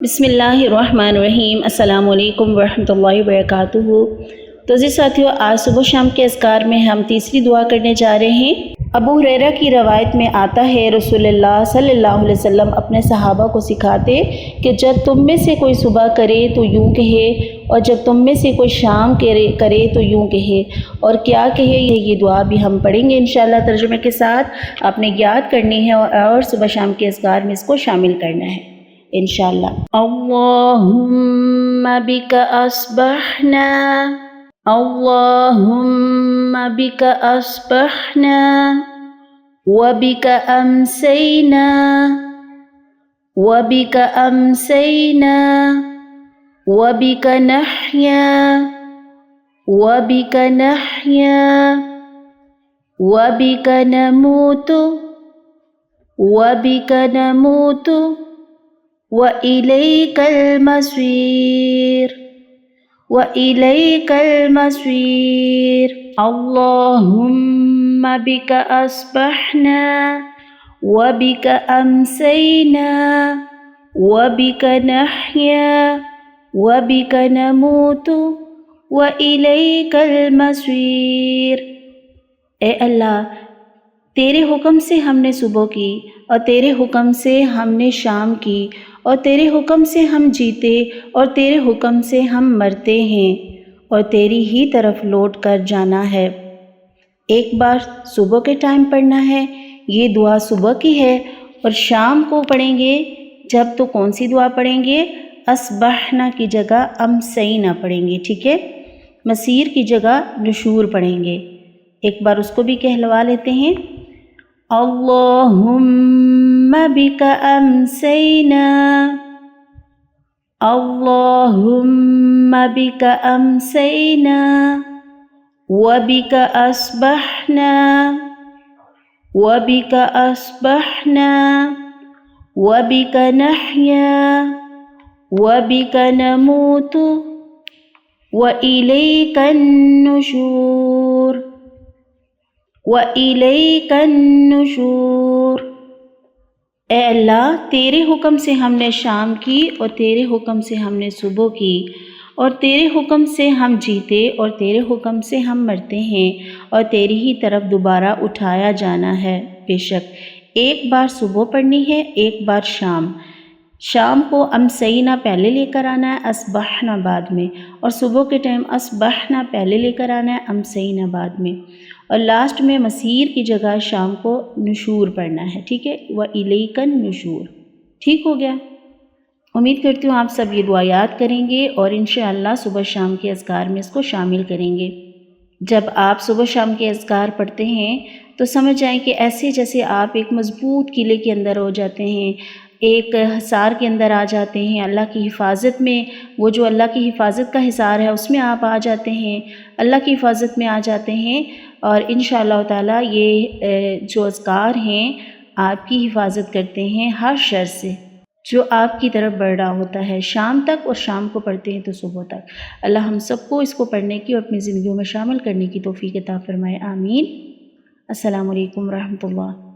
बिस्मिल्लाहिर्रहमानिर्रहीम। अस्सलामु अलैकुम वरहमतुल्लाहि वबरकातुहू। तो जी साथियों, आज सुबह शाम के अज़कार में हम तीसरी दुआ करने जा रहे हैं। अबू हुरैरा की रवायत में आता है, रसूलुल्लाह सल्लल्लाहु अलैहि वसल्लम अपने सहाबा को सिखाते कि जब तुम में से कोई सुबह करे तो यूँ कहे, और जब तुम में से कोई शाम करे तो यूँ कहे। और क्या कहे, ये दुआ भी हम पढ़ेंगे इंशाअल्लाह तर्जुमे के साथ। आपने याद करनी है और सुबह शाम के अज़कार में इसको शामिल करना है इंशाअल्लाह। अल्लाहुम्मा बिका अस्बहना, अल्लाहुम्मा बिका अस्बहना व बिका अमसैना, व बिका अमसैना व बिका नहया, व बिका नहया व बिका नमूतु, व बिका नमूतु व इलैकल मसीर, व इलैकल मसीर। अल्लाहुम्मा बिका अस्बहना व बिका अमसैना व बिका नहया व बिका नमूतु व इलैकल मसीर। ए अल्लाह, तेरे हुक्म से हमने सुबह की, और तेरे हुक्म से हमने शाम की, और तेरे हुक्म से हम जीते, और तेरे हुक्म से हम मरते हैं, और तेरी ही तरफ लौट कर जाना है। एक बार सुबह के टाइम पढ़ना है, ये दुआ सुबह की है, और शाम को पढ़ेंगे जब तो कौन सी दुआ पढ़ेंगे? अस्बहना की जगह अमसैना पढ़ेंगे, ठीक है। मसीर की जगह नुशूर पढ़ेंगे। एक बार उसको भी कहलवा लेते हैं। अल्लाहुम्मा बिका अमसैना, अल्लाहुम्मा बिका अमसैना व बिका अस्बहना, व बिका अस्बहना व बिका नहया व बिका नमूतु व इलैकन नुशूर, व इलैकन नुशूर। ए अल्लाह, तेरे हुक्म से हमने शाम की, और तेरे हुक्म से हमने सुबह की, और तेरे हुक्म से हम जीते, और तेरे हुक्म से हम मरते हैं, और तेरी ही तरफ दोबारा उठाया जाना है। बेशक एक बार सुबह पढ़नी है, एक बार शाम। शाम को अमसैना पहले लेकर आना है, अस्बहना बाद में, और सुबह के टाइम अस्बहना पहले लेकर आना है, अमसैना बाद में, और लास्ट में मसीर की जगह शाम को नुशूर पढ़ना है, ठीक है। व इलैकन नुशूर, ठीक हो गया। उम्मीद करती हूँ आप सब ये दुआ याद करेंगे, और इंशाअल्लाह सुबह शाम के अज़कार में इसको शामिल करेंगे। जब आप सुबह शाम के अज़कार पढ़ते हैं तो समझ जाएं कि ऐसे जैसे आप एक मज़बूत किले के अंदर हो जाते हैं, एक हिसार के अंदर आ जाते हैं, अल्लाह की हिफाजत में, वो जो अल्लाह की हिफाजत का हिसार है उसमें आप आ जाते हैं, अल्लाह की हिफाजत में आ जाते हैं। और इंशाअल्लाह ताला ये जो अज़कार हैं आपकी हिफाजत करते हैं हर शर से जो आपकी तरफ बढ़ रहा होता है शाम तक, और शाम को पढ़ते हैं तो सुबह तक। अल्लाह हम सबको इसको पढ़ने की और अपनी ज़िंदगियों में शामिल करने की तौफ़ीक़ अता फ़रमाए, आमीन। अस्सलामु अलैकुम रहमतुल्लाह।